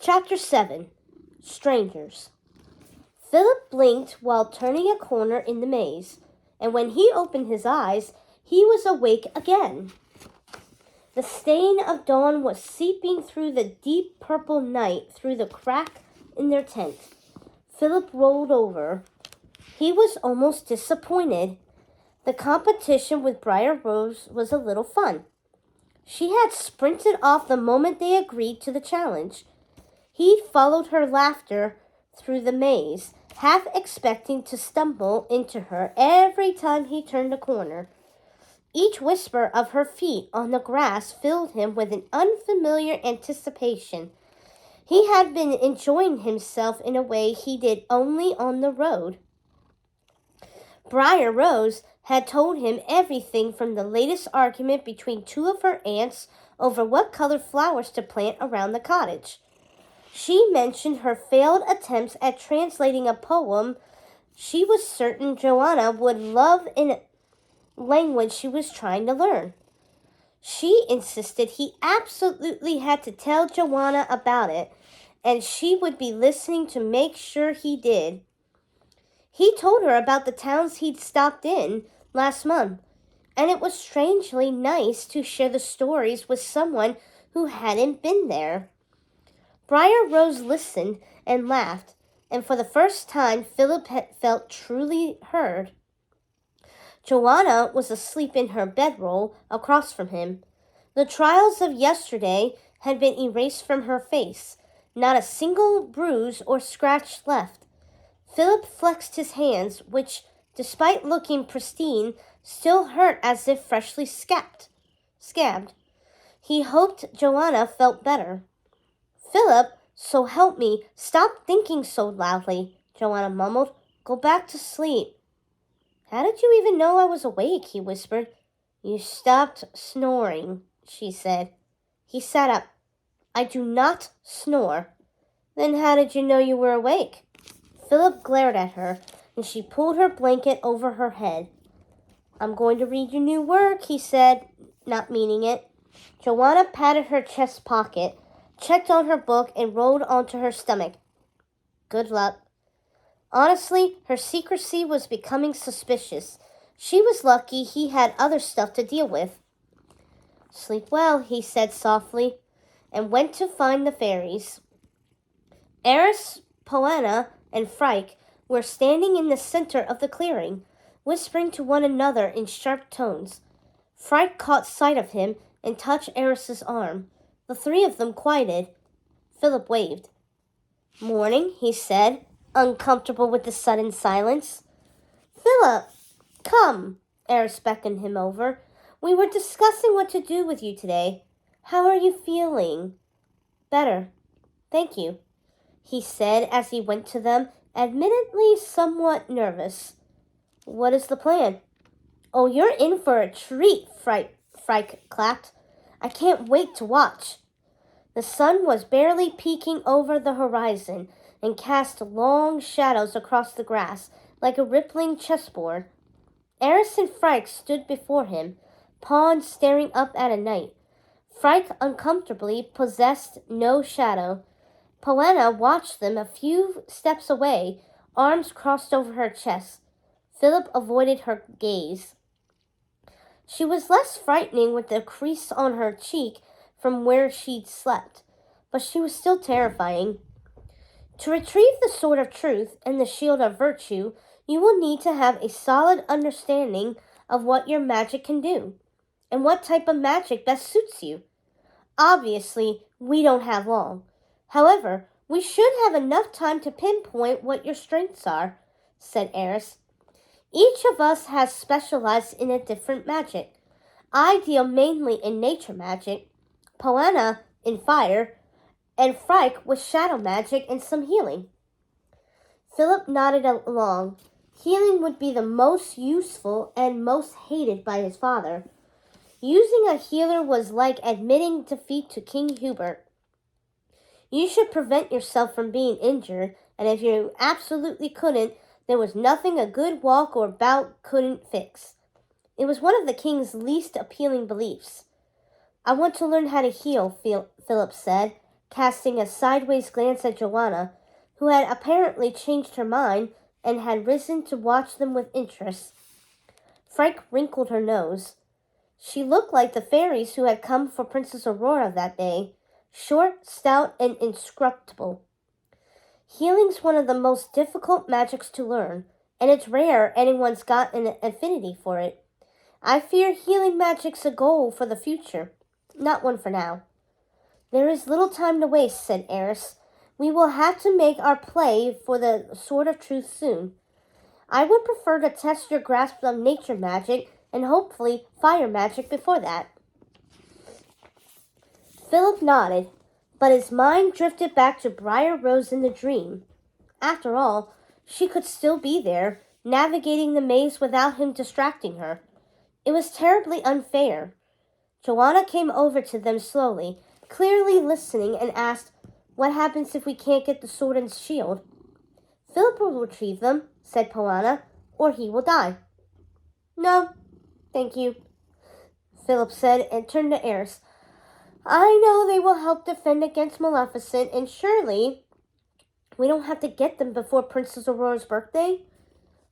Chapter 7 Strangers. Philip blinked while turning a corner in the maze, and when he opened his eyes, he was awake again. The stain of dawn was seeping through the deep purple night through the crack in their tent. Philip rolled over. He was almost disappointed. The competition with Briar Rose was a little fun. She had sprinted off the moment they agreed to the challenge. He followed her laughter through the maze, half expecting to stumble into her every time he turned a corner. Each whisper of her feet on the grass filled him with an unfamiliar anticipation. He had been enjoying himself in a way he did only on the road. Briar Rose had told him everything from the latest argument between two of her aunts over what color flowers to plant around the cottage. She mentioned her failed attempts at translating a poem she was certain Joanna would love in a language she was trying to learn. She insisted he absolutely had to tell Joanna about it, and she would be listening to make sure he did. He told her about the towns he'd stopped in last month, and it was strangely nice to share the stories with someone who hadn't been there. Briar Rose listened and laughed, and for the first time Philip felt truly heard. Joanna was asleep in her bedroll across from him. The trials of yesterday had been erased from her face, not a single bruise or scratch left. Philip flexed his hands, which, despite looking pristine, still hurt as if freshly scabbed. He hoped Joanna felt better. "Philip, so help me, stop thinking so loudly," Joanna mumbled. "Go back to sleep." "How did you even know I was awake?" he whispered. "You stopped snoring," she said. He sat up. "I do not snore." "Then how did you know you were awake?" Philip glared at her, and she pulled her blanket over her head. "I'm going to read your new work," he said, not meaning it. Joanna patted her chest pocket, checked on her book, and rolled onto her stomach. "Good luck." Honestly, her secrecy was becoming suspicious. She was lucky he had other stuff to deal with. "Sleep well," he said softly, and went to find the fairies. Eris, Poana, and Frike were standing in the center of the clearing, whispering to one another in sharp tones. Frike caught sight of him and touched Eris's arm. The three of them quieted. Philip waved. "Morning," he said, uncomfortable with the sudden silence. "Philip, come," Eris beckoned him over. "We were discussing what to do with you today. How are you feeling?" "Better, thank you," he said as he went to them, admittedly somewhat nervous. "What is the plan?" "Oh, you're in for a treat," Frike clapped. "I can't wait to watch." The sun was barely peeking over the horizon and cast long shadows across the grass like a rippling chessboard. Eris and Frike stood before him, pawns staring up at a night. Frike uncomfortably possessed no shadow. Poana watched them a few steps away, arms crossed over her chest. Philip avoided her gaze. She was less frightening with the crease on her cheek from where she'd slept, but she was still terrifying. To retrieve the Sword of Truth and the Shield of Virtue, you will need to have a solid understanding of what your magic can do, and what type of magic best suits you. Obviously, we don't have long. However, we should have enough time to pinpoint what your strengths are," said Eris. "Each of us has specialized in a different magic. I deal mainly in nature magic, Poana in fire, and Frike with shadow magic and some healing." Philip nodded along. Healing would be the most useful and most hated by his father. Using a healer was like admitting defeat to King Hubert. You should prevent yourself from being injured, and if you absolutely couldn't, there was nothing a good walk or bout couldn't fix. It was one of the king's least appealing beliefs. "I want to learn how to heal," Philip said. casting a sideways glance at Joanna, who had apparently changed her mind and had risen to watch them with interest. Frank wrinkled her nose. She looked like the fairies who had come for Princess Aurora that day, short, stout, and inscrutable. Healing's one of the most difficult magics to learn, and it's rare anyone's got an affinity for it. I fear healing magic's a goal for the future, not one for now. There is little time to waste, said Eris. We will have to make our play for the Sword of Truth soon. I would prefer to test your grasp of nature magic and hopefully fire magic before that. Philip nodded, but his mind drifted back to Briar Rose in the dream. After all, she could still be there, navigating the maze without him distracting her. It was terribly unfair. Joanna came over to them slowly, clearly listening, and asked, "What happens if we can't get the sword and shield?" "Philip will retrieve them," said Joanna, "or he will die." "No, thank you," Philip said, and turned to Eris. "I know they will help defend against Maleficent, and surely we don't have to get them before Princess Aurora's birthday.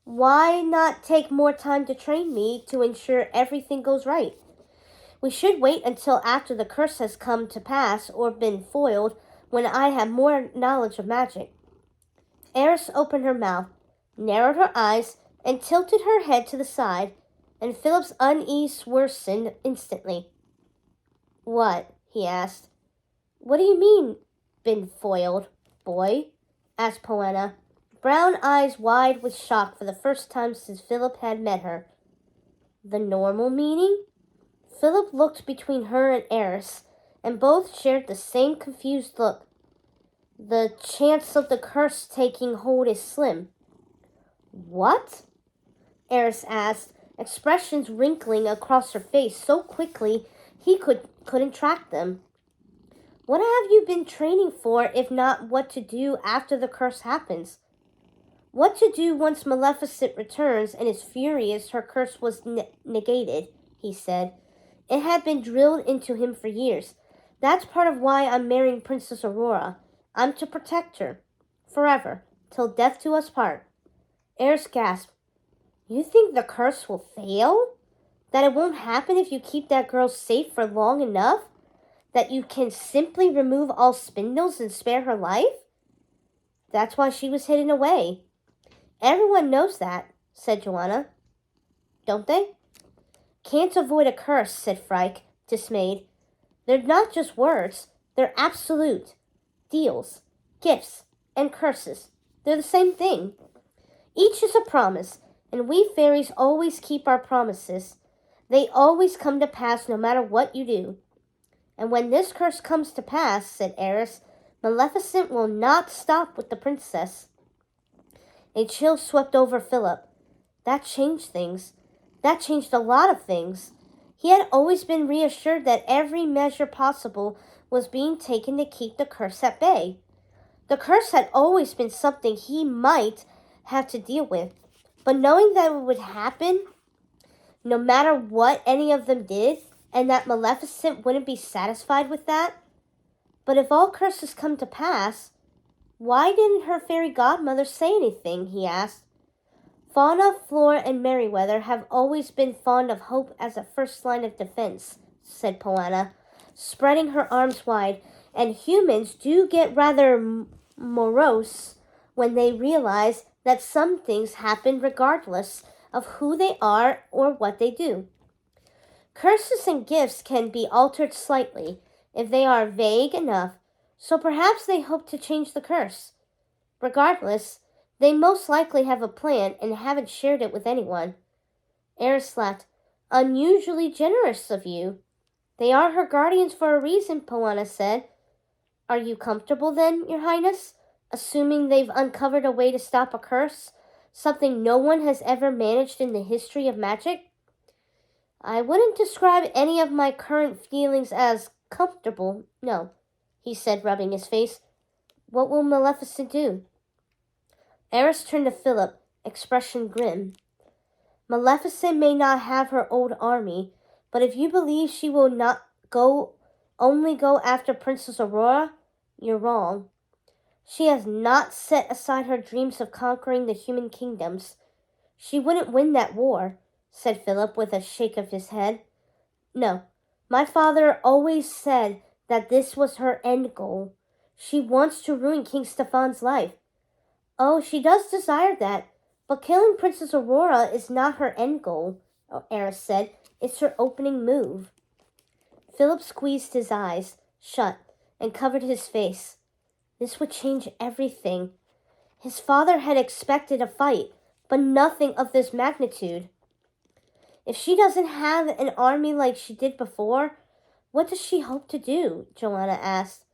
Why not take more time to train me to ensure everything goes right? We should wait until after the curse has come to pass or been foiled, when I have more knowledge of magic." Eris opened her mouth, narrowed her eyes, and tilted her head to the side, and Philip's unease worsened instantly. "What?" he asked. "What do you mean, been foiled, boy?" asked Poena, brown eyes wide with shock for the first time since Philip had met her. "The normal meaning?" Philip looked between her and Eris, and both shared the same confused look. "The chance of the curse taking hold is slim." "What?" Eris asked, expressions wrinkling across her face so quickly he couldn't track them. "What have you been training for if not what to do after the curse happens?" "What to do once Maleficent returns and is furious her curse was negated," he said. "It had been drilled into him for years. That's part of why I'm marrying Princess Aurora. I'm to protect her. Forever. Till death do us part." Eris gasped. "You think the curse will fail? That it won't happen if you keep that girl safe for long enough? That you can simply remove all spindles and spare her life?" "That's why she was hidden away." "Everyone knows that," said Joanna. "Don't they?" "Can't avoid a curse," said Frank, dismayed. "They're not just words. They're absolute. Deals, gifts, and curses. They're the same thing. Each is a promise, and we fairies always keep our promises. They always come to pass no matter what you do." "And when this curse comes to pass," said Eris, "Maleficent will not stop with the princess." A chill swept over Philip. That changed things. That changed a lot of things. He had always been reassured that every measure possible was being taken to keep the curse at bay. The curse had always been something he might have to deal with, but knowing that it would happen no matter what any of them did, and that Maleficent wouldn't be satisfied with that. But if all curses come to pass, why didn't her fairy godmother say anything? He asked. "Fauna, Flora, and Merryweather have always been fond of hope as a first line of defense," said Poena, spreading her arms wide, "and humans do get rather morose when they realize that some things happen regardless of who they are or what they do. Curses and gifts can be altered slightly if they are vague enough, so perhaps they hope to change the curse. Regardless, they most likely have a plan and haven't shared it with anyone." Eris laughed. "Unusually generous of you." "They are her guardians for a reason," Poena said. "Are you comfortable then, Your Highness, assuming they've uncovered a way to stop a curse, something no one has ever managed in the history of magic?" "I wouldn't describe any of my current feelings as comfortable, no," he said, rubbing his face. "What will Maleficent do?" Eris turned to Philip, expression grim. "Maleficent may not have her old army, but if you believe she will not only go after Princess Aurora, You're wrong. She has not set aside her dreams of conquering the human kingdoms. She wouldn't win that war, said Philip with a shake of his head. No, my father always said that this was her end goal. She wants to ruin King Stefan's life. Oh, she does desire that, but killing Princess Aurora is not her end goal, Eris said. It's her opening move. Philip squeezed his eyes shut and covered his face. This would change everything. His father had expected a fight, but nothing of this magnitude. If she doesn't have an army like she did before, what does she hope to do? Joanna asked.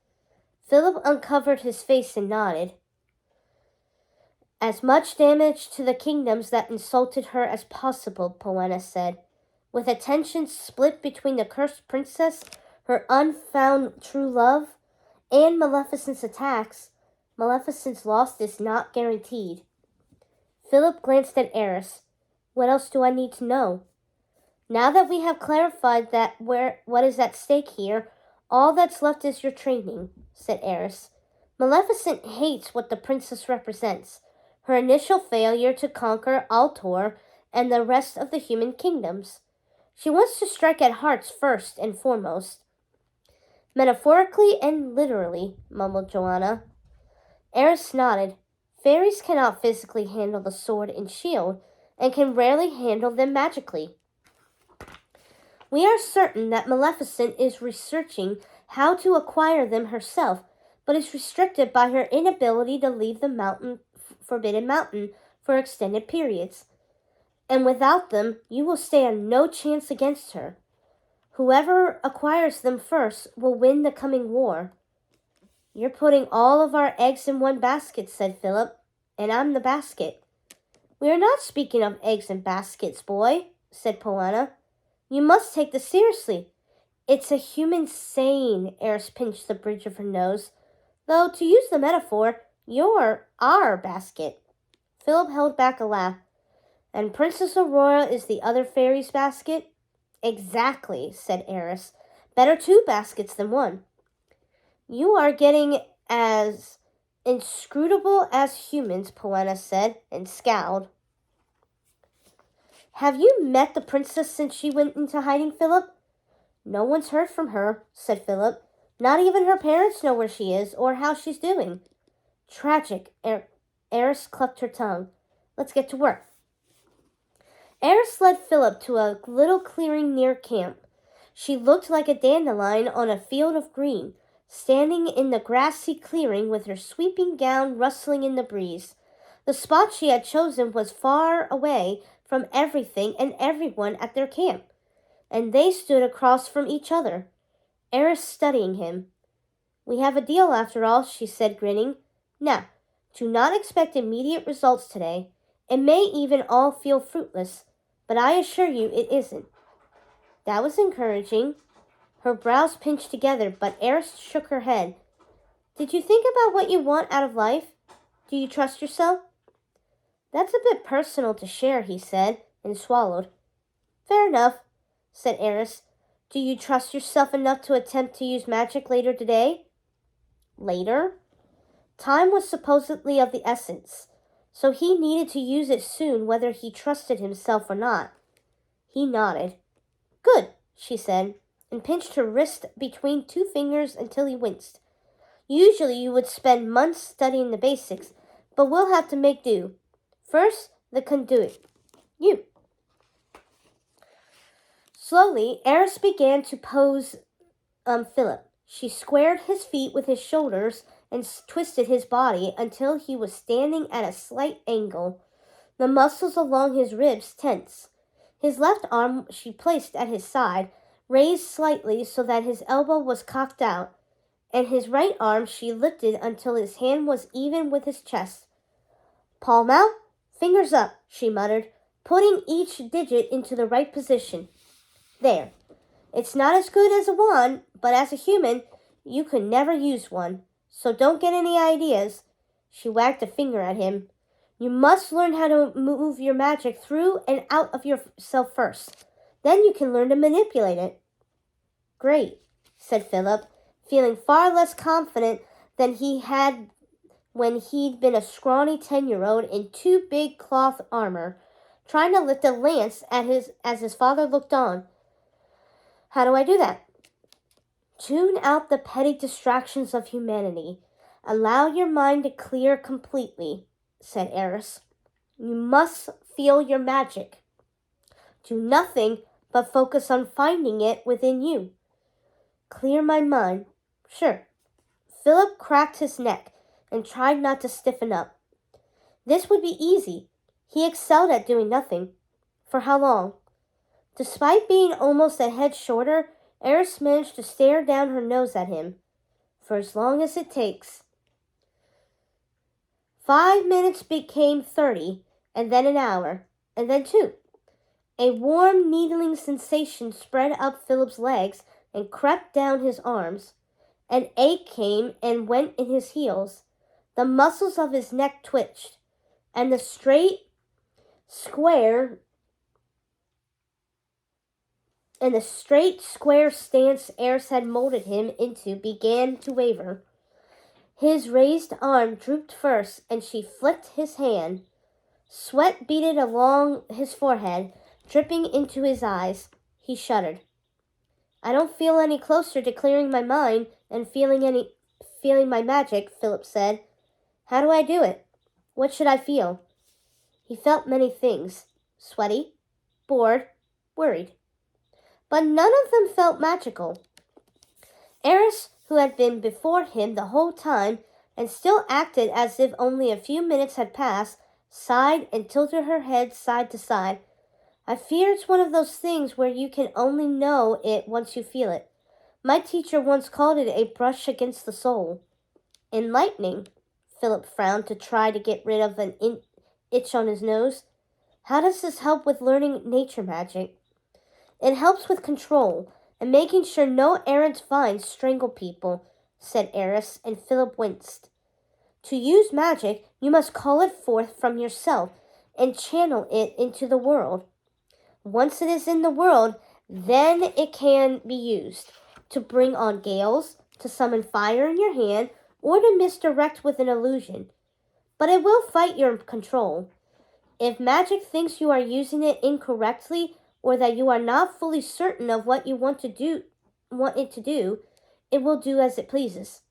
Philip uncovered his face and nodded. As much damage to the kingdoms that insulted her as possible, Poena said. With attention split between the cursed princess, her unfound true love, and Maleficent's attacks, Maleficent's loss is not guaranteed. Philip glanced at Eris. What else do I need to know? Now that we have clarified what is at stake here, all that's left is your training, said Eris. Maleficent hates what the princess represents, her initial failure to conquer Altor and the rest of the human kingdoms. She wants to strike at hearts first and foremost. Metaphorically and literally, mumbled Joanna. Eris nodded. Fairies cannot physically handle the sword and shield, and can rarely handle them magically. We are certain that Maleficent is researching how to acquire them herself, but is restricted by her inability to leave the Forbidden Mountain for extended periods. And without them, you will stand no chance against her. Whoever acquires them first will win the coming war. You're putting all of our eggs in one basket, said Philip, and I'm the basket. We are not speaking of eggs in baskets, boy, said Poena. You must take this seriously. It's a human saying, Eris pinched the bridge of her nose. Though, to use the metaphor, you're our basket. Philip held back a laugh. And Princess Aurora is the other fairy's basket? Exactly, said Eris. Better two baskets than one. You are getting as inscrutable as humans, Poena said, and scowled. Have you met the princess since she went into hiding, Philip? No one's heard from her, said Philip. Not even her parents know where she is or how she's doing. Tragic, Eris clucked her tongue. Let's get to work. Eris led Philip to a little clearing near camp. She looked like a dandelion on a field of green, standing in the grassy clearing with her sweeping gown rustling in the breeze. The spot she had chosen was far away from everything and everyone at their camp, and they stood across from each other, Eris studying him. We have a deal after all, she said, grinning. Now, do not expect immediate results today. It may even all feel fruitless, but I assure you it isn't. That was encouraging. Her brows pinched together, but Eris shook her head. Did you think about what you want out of life? Do you trust yourself? That's a bit personal to share, he said, and swallowed. Fair enough, said Eris. Do you trust yourself enough to attempt to use magic later today? Later? Time was supposedly of the essence, so he needed to use it soon whether he trusted himself or not. He nodded. Good, she said, and pinched her wrist between two fingers until he winced. Usually you would spend months studying the basics, but we'll have to make do. First, the conduit. You. Slowly, Eris began to pose Philip. She squared his feet with his shoulders and twisted his body until he was standing at a slight angle, the muscles along his ribs tense. His left arm she placed at his side, raised slightly so that his elbow was cocked out, and his right arm she lifted until his hand was even with his chest. Palm out, fingers up, she muttered, putting each digit into the right position. There. It's not as good as a wand, but as a human, you could never use one. So don't get any ideas. She wagged a finger at him. You must learn how to move your magic through and out of yourself first. Then you can learn to manipulate it. Great, said Philip, feeling far less confident than he had when he'd been a scrawny 10-year-old in too big cloth armor, trying to lift a lance as his father looked on. How do I do that? Tune out the petty distractions of humanity. Allow your mind to clear completely, said Eris. You must feel your magic. Do nothing but focus on finding it within you. Clear my mind. Sure. Philip cracked his neck and tried not to stiffen up. This would be easy. He excelled at doing nothing. For how long? Despite being almost a head shorter, Eris managed to stare down her nose at him. For as long as it takes. 5 minutes became 30, and then an hour, and then 2. A warm, needling sensation spread up Philip's legs and crept down his arms. An ache came and went in his heels. The muscles of his neck twitched, and the straight, square stance Eris had molded him into began to waver. His raised arm drooped first, and she flicked his hand. Sweat beaded along his forehead, dripping into his eyes. He shuddered. I don't feel any closer to clearing my mind and feeling my magic, Philip said. How do I do it? What should I feel? He felt many things. Sweaty, bored, worried. But none of them felt magical. Eris, who had been before him the whole time and still acted as if only a few minutes had passed, sighed and tilted her head side to side. I fear it's one of those things where you can only know it once you feel it. My teacher once called it a brush against the soul. Enlightening, Philip frowned to try to get rid of an itch on his nose. How does this help with learning nature magic? It helps with control and making sure no errant vines strangle people, said Eris, and Philip winced. To use magic, you must call it forth from yourself and channel it into the world. Once it is in the world, then it can be used to bring on gales, to summon fire in your hand, or to misdirect with an illusion. But it will fight your control. If magic thinks you are using it incorrectly, or that you are not fully certain of what you want it to do, it will do as it pleases.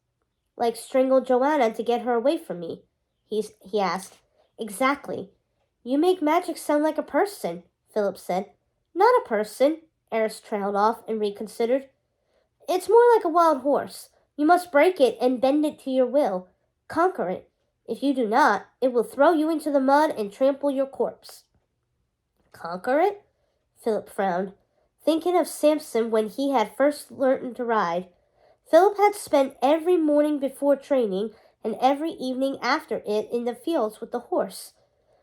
Like strangle Joanna to get her away from me, he asked. Exactly. You make magic sound like a person, Philip said. Not a person, Eris trailed off and reconsidered. It's more like a wild horse. You must break it and bend it to your will. Conquer it. If you do not, it will throw you into the mud and trample your corpse. Conquer it? Philip frowned, thinking of Samson when he had first learned to ride. Philip had spent every morning before training and every evening after it in the fields with the horse.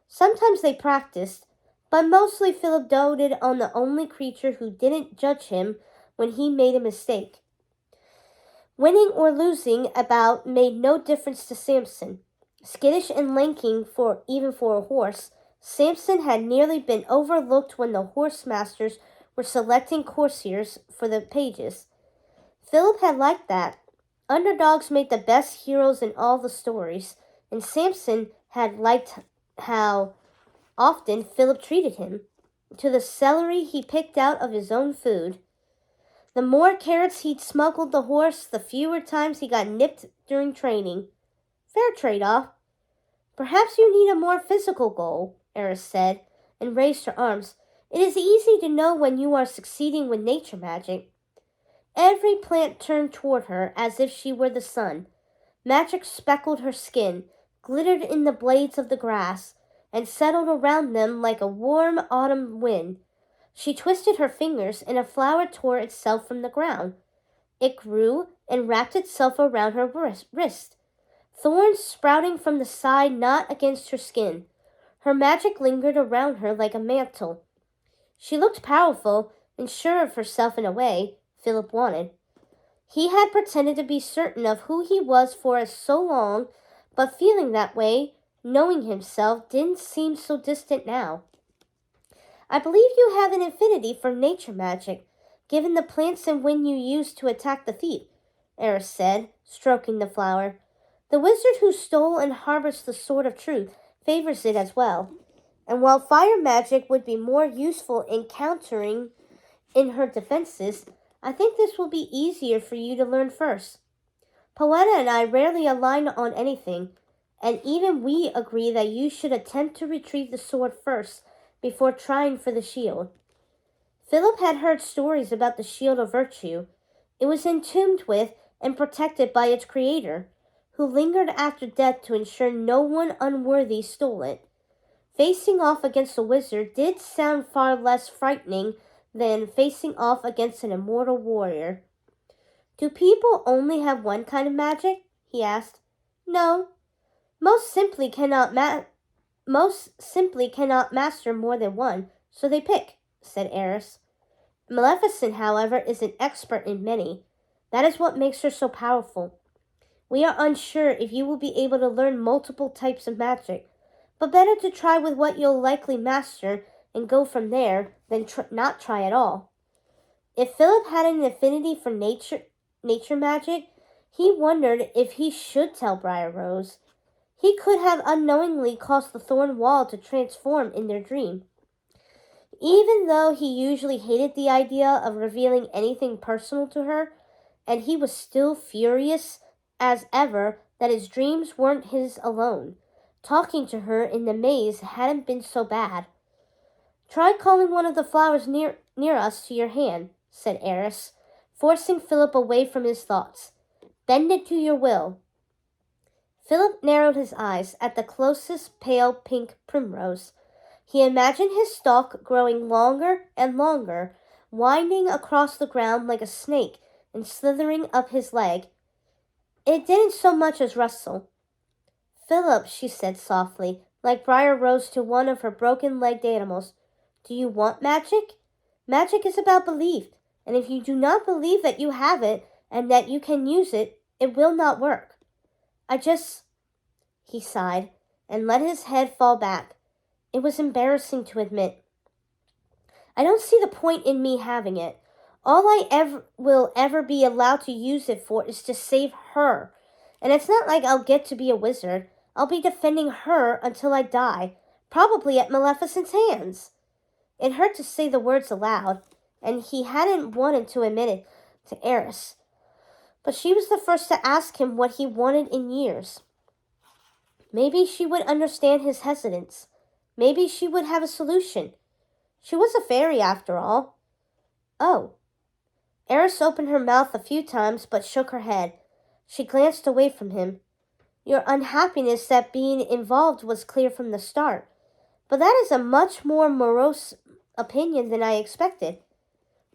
Sometimes they practiced, but mostly Philip doted on the only creature who didn't judge him when he made a mistake. Winning or losing a bout made no difference to Samson. Skittish and lanky even for a horse, Samson had nearly been overlooked when the horse masters were selecting coursiers for the pages. Philip had liked that. Underdogs made the best heroes in all the stories, and Samson had liked how often Philip treated him to the celery he picked out of his own food. The more carrots he'd smuggled the horse, the fewer times he got nipped during training. Fair trade-off. Perhaps you need a more physical goal, Eris said, and raised her arms. It is easy to know when you are succeeding with nature magic. Every plant turned toward her as if she were the sun. Magic speckled her skin, glittered in the blades of the grass, and settled around them like a warm autumn wind. She twisted her fingers, and a flower tore itself from the ground. It grew and wrapped itself around her wrist. Thorns sprouting from the side knot against her skin. Her magic lingered around her like a mantle. She looked powerful and sure of herself in a way Philip wanted. He had pretended to be certain of who he was for so long, but feeling that way, knowing himself, didn't seem so distant now. I believe you have an affinity for nature magic, given the plants and wind you use to attack the thief, Eris said, stroking the flower. The wizard who stole and harbors the Sword of Truth favors it as well. And while fire magic would be more useful in countering in her defenses, I think this will be easier for you to learn first. Poeta and I rarely align on anything, and even we agree that you should attempt to retrieve the sword first before trying for the shield. Philip had heard stories about the Shield of Virtue. It was entombed with and protected by its creator, who lingered after death to ensure no one unworthy stole it. Facing off against a wizard did sound far less frightening than facing off against an immortal warrior. Do people only have one kind of magic? He asked. No. Most simply cannot master more than one, so they pick, said Eris. Maleficent, however, is an expert in many. That is what makes her so powerful. We are unsure if you will be able to learn multiple types of magic, but better to try with what you'll likely master and go from there than not try at all. If Philip had an affinity for nature magic, he wondered if he should tell Briar Rose. He could have unknowingly caused the Thorn Wall to transform in their dream. Even though he usually hated the idea of revealing anything personal to her, and he was still furious as ever that his dreams weren't his alone, talking to her in the maze hadn't been so bad. Try calling one of the flowers near us to your hand, said Eris, forcing Philip away from his thoughts. Bend it to your will. Philip narrowed his eyes at the closest pale pink primrose. He imagined his stalk growing longer and longer, winding across the ground like a snake and slithering up his leg. It didn't so much as rustle. Philip, she said softly, like Briar Rose to one of her broken-legged animals, do you want magic? Magic is about belief, and if you do not believe that you have it and that you can use it, it will not work. He sighed and let his head fall back. It was embarrassing to admit. I don't see the point in me having it. All I will ever be allowed to use it for is to save her. And it's not like I'll get to be a wizard. I'll be defending her until I die, probably at Maleficent's hands. It hurt to say the words aloud, and he hadn't wanted to admit it to Eris. But she was the first to ask him what he wanted in years. Maybe she would understand his hesitance. Maybe she would have a solution. She was a fairy, after all. Oh. Eris opened her mouth a few times, but shook her head. She glanced away from him. Your unhappiness at being involved was clear from the start, but that is a much more morose opinion than I expected.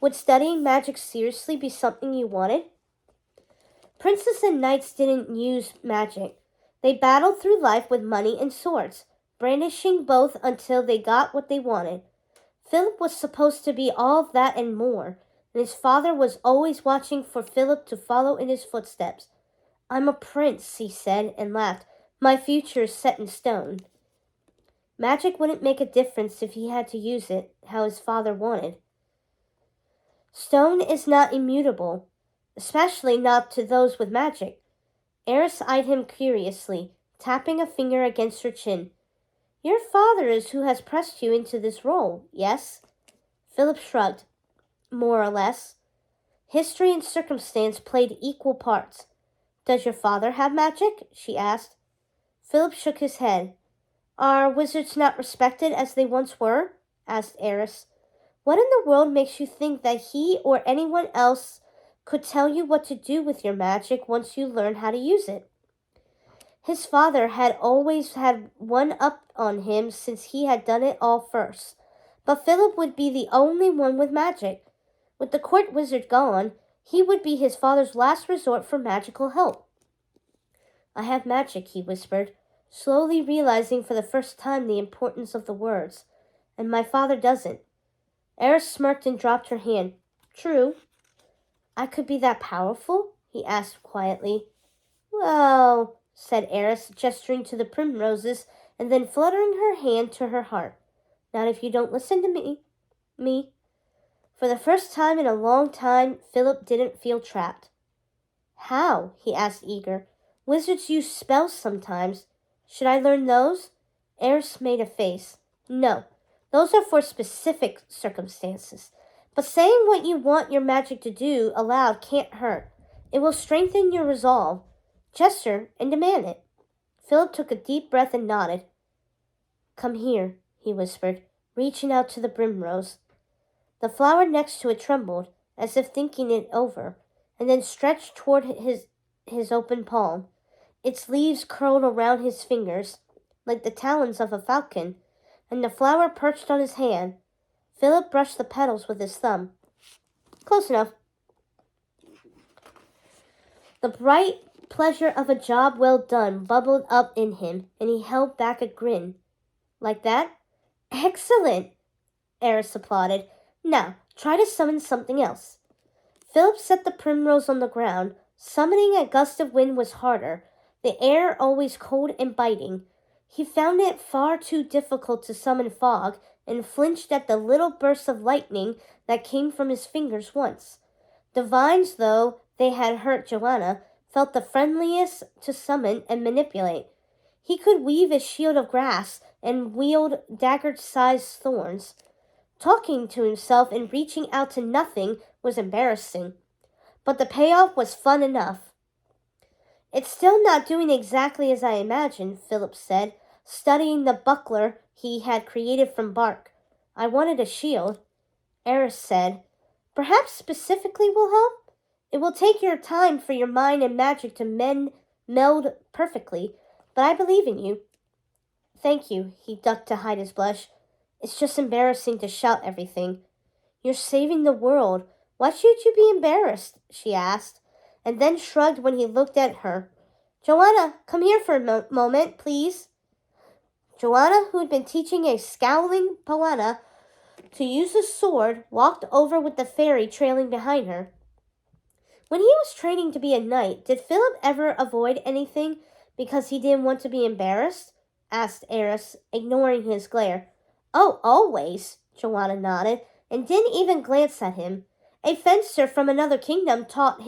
Would studying magic seriously be something you wanted? Princes and knights didn't use magic. They battled through life with money and swords, brandishing both until they got what they wanted. Philip was supposed to be all of that and more, and his father was always watching for Philip to follow in his footsteps. I'm a prince, he said and laughed. My future is set in stone. Magic wouldn't make a difference if he had to use it how his father wanted. Stone is not immutable, especially not to those with magic. Eris eyed him curiously, tapping a finger against her chin. Your father is who has pressed you into this role, yes? Philip shrugged. More or less. History and circumstance played equal parts. Does your father have magic? She asked. Philip shook his head. Are wizards not respected as they once were? Asked Eris. What in the world makes you think that he or anyone else could tell you what to do with your magic once you learn how to use it? His father had always had one up on him since he had done it all first. But Philip would be the only one with magic. With the court wizard gone, he would be his father's last resort for magical help. I have magic, he whispered, slowly realizing for the first time the importance of the words. And my father doesn't. Eris smirked and dropped her hand. True. I could be that powerful? He asked quietly. Well, said Eris, gesturing to the primroses and then fluttering her hand to her heart. Not if you don't listen to me. For the first time in a long time, Philip didn't feel trapped. How? He asked eager, Wizards use spells sometimes. Should I learn those? Eris made a face. No, those are for specific circumstances. But saying what you want your magic to do aloud can't hurt. It will strengthen your resolve. Gesture and demand it. Philip took a deep breath and nodded. Come here, he whispered, reaching out to the primrose. The flower next to it trembled, as if thinking it over, and then stretched toward his open palm. Its leaves curled around his fingers, like the talons of a falcon, and the flower perched on his hand. Philip brushed the petals with his thumb. Close enough. The bright pleasure of a job well done bubbled up in him, and he held back a grin. Like that? Excellent, Eris applauded. Now, try to summon something else. Philip set the primrose on the ground. Summoning a gust of wind was harder, the air always cold and biting. He found it far too difficult to summon fog, and flinched at the little bursts of lightning that came from his fingers once. The vines, though they had hurt Joanna, felt the friendliest to summon and manipulate. He could weave a shield of grass and wield dagger-sized thorns. Talking to himself and reaching out to nothing was embarrassing, but the payoff was fun enough. It's still not doing exactly as I imagined, Philip said, studying the buckler he had created from bark. I wanted a shield. Eris said, perhaps specifically will help? It will take your time for your mind and magic to meld perfectly, but I believe in you. Thank you, he ducked to hide his blush. It's just embarrassing to shout everything. You're saving the world. Why should you be embarrassed? She asked, and then shrugged when he looked at her. Joanna, come here for a moment, please. Joanna, who had been teaching a scowling Poana to use a sword, walked over with the fairy trailing behind her. When he was training to be a knight, did Philip ever avoid anything because he didn't want to be embarrassed? Asked Eris, ignoring his glare. Oh, always, Joanna nodded, and didn't even glance at him. A fencer from another kingdom taught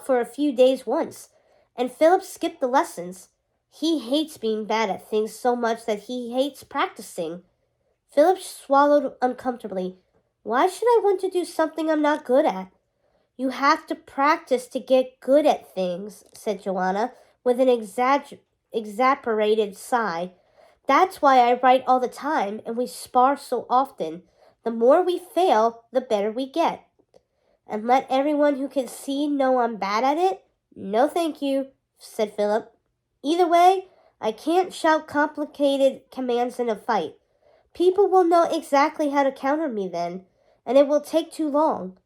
for a few days once, and Philip skipped the lessons. He hates being bad at things so much that he hates practicing. Philip swallowed uncomfortably. Why should I want to do something I'm not good at? You have to practice to get good at things, said Joanna, with an exasperated sigh. That's why I write all the time, and we spar so often. The more we fail, the better we get. And let everyone who can see know I'm bad at it? No, thank you, said Philip. Either way, I can't shout complicated commands in a fight. People will know exactly how to counter me then, and it will take too long.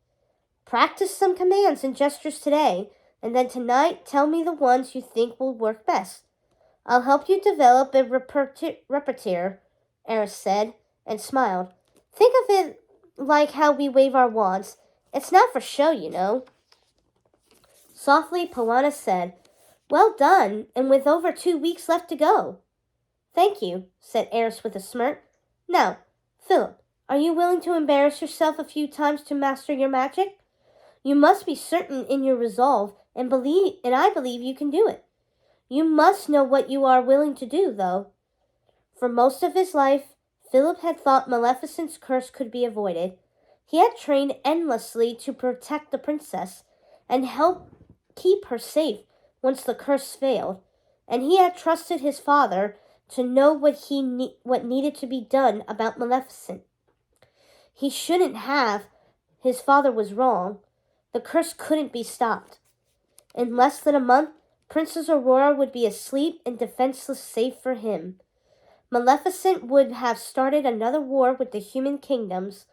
Practice some commands and gestures today, and then tonight tell me the ones you think will work best. I'll help you develop a repertoire, Eris said, and smiled. Think of it like how we wave our wands. It's not for show, you know. Softly, Poana said, Well done, and with over 2 weeks left to go. Thank you, said Eris with a smirk. Now, Philip, are you willing to embarrass yourself a few times to master your magic? You must be certain in your resolve, and I believe you can do it. You must know what you are willing to do, though. For most of his life, Philip had thought Maleficent's curse could be avoided. He had trained endlessly to protect the princess and help keep her safe once the curse failed, and he had trusted his father to know what needed to be done about Maleficent. He shouldn't have. His father was wrong. The curse couldn't be stopped. In less than a month, Princess Aurora would be asleep and defenseless save for him. Maleficent would have started another war with the human kingdoms,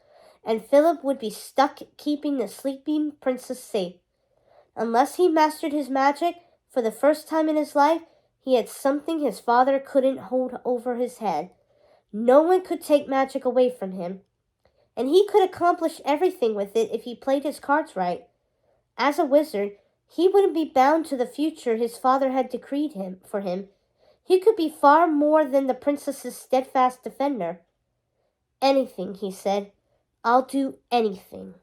and Philip would be stuck keeping the sleeping princess safe. Unless he mastered his magic, for the first time in his life, he had something his father couldn't hold over his head. No one could take magic away from him, and he could accomplish everything with it if he played his cards right. As a wizard, he wouldn't be bound to the future his father had decreed for him. He could be far more than the princess's steadfast defender. Anything, he said. I'll do anything.